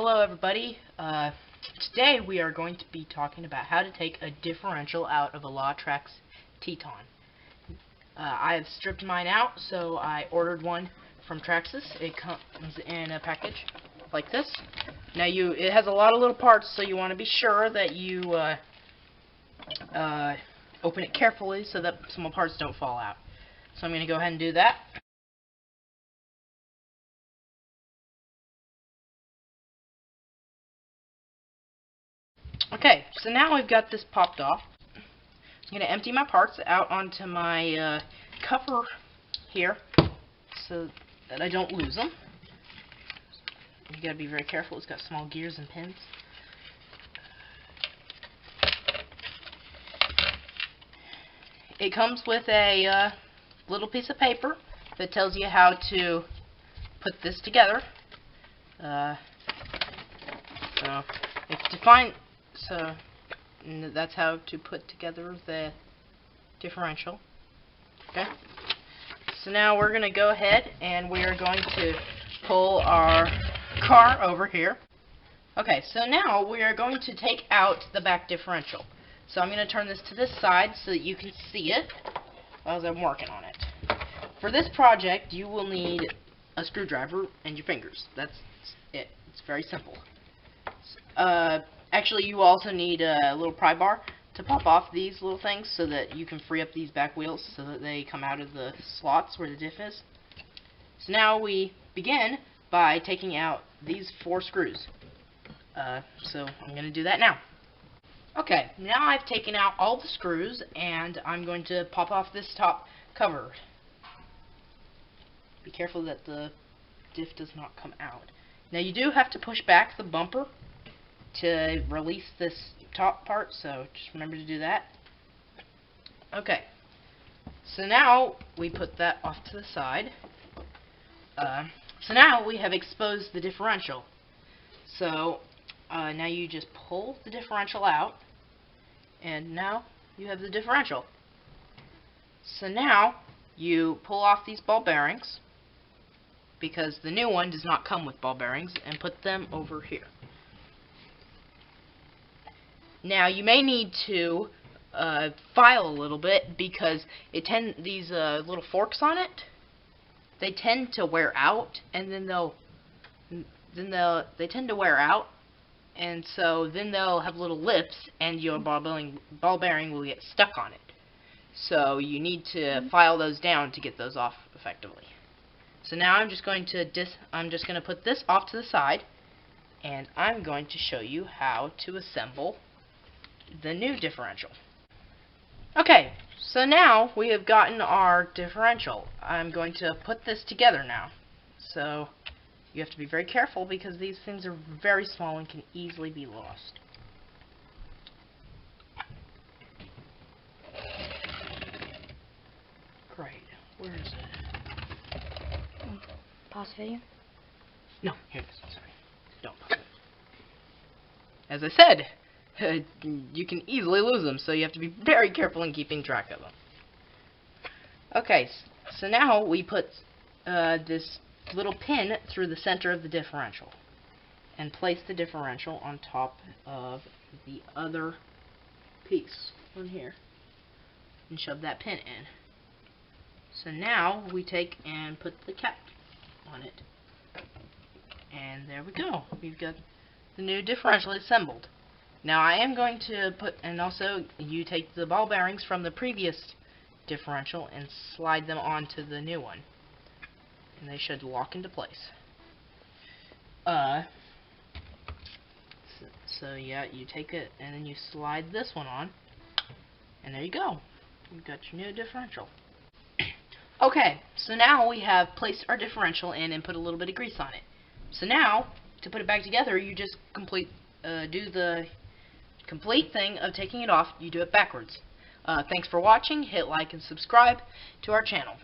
Hello everybody. Today we are going to be talking about how to take a differential out of a Latrax Teton. I have stripped mine out, so I ordered one from Traxxas. It comes in a package like this. Now it has a lot of little parts, so you want to be sure that you open it carefully so that some parts don't fall out. So I'm going to go ahead and do that. Okay, so now we've got this popped off. I'm going to empty my parts out onto my cover here so that I don't lose them. You got to be very careful. It's got small gears and pins. It comes with a little piece of paper that tells you how to put this together. So it's defined. So that's how to put together the differential. Okay. So now we're going to go ahead and we are going to pull our car over here. Okay, so now we are going to take out the back differential. So I'm going to turn this to this side so that you can see it as I'm working on it. For this project, you will need a screwdriver and your fingers. That's it. It's very simple. Actually, you also need a little pry bar to pop off these little things so that you can free up these back wheels so that they come out of the slots where the diff is. So now we begin by taking out these 4 screws. So I'm going to do that now. Okay, now I've taken out all the screws and I'm going to pop off this top cover. Be careful that the diff does not come out. Now you do have to push back the bumper to release this top part, so just remember to do that. Okay, so now we put that off to the side. So now we have exposed the differential. So now you just pull the differential out, and now you have the differential. So now you pull off these ball bearings, because the new one does not come with ball bearings, and put them over here. Now you may need to file a little bit because these little forks on it, they tend to wear out, and then they tend to wear out, and so then they'll have little lips, and your ball bearing will get stuck on it. So you need to file those down to get those off effectively. So now I'm just going to put this off to the side, and I'm going to show you how to assemble the new differential. Okay, so now we have gotten our differential. I'm going to put this together now. So you have to be very careful because these things are very small and can easily be lost. Great. Where is it? Pause video? No, here it is. Sorry. Don't pause it. As I said, you can easily lose them, so you have to be very careful in keeping track of them. Okay, so now we put this little pin through the center of the differential and place the differential on top of the other piece on here and shove that pin in. So now we take and put the cap on it, and there we go. We've got the new differential assembled. Now I am going to and also you take the ball bearings from the previous differential and slide them onto the new one, and they should lock into place. So yeah, you take it and then you slide this one on, and there you go. You've got your new differential. Okay, so now we have placed our differential in and put a little bit of grease on it. So now, to put it back together, you just do the complete thing of taking it off. You do it backwards. Thanks for watching. Hit like and subscribe to our channel.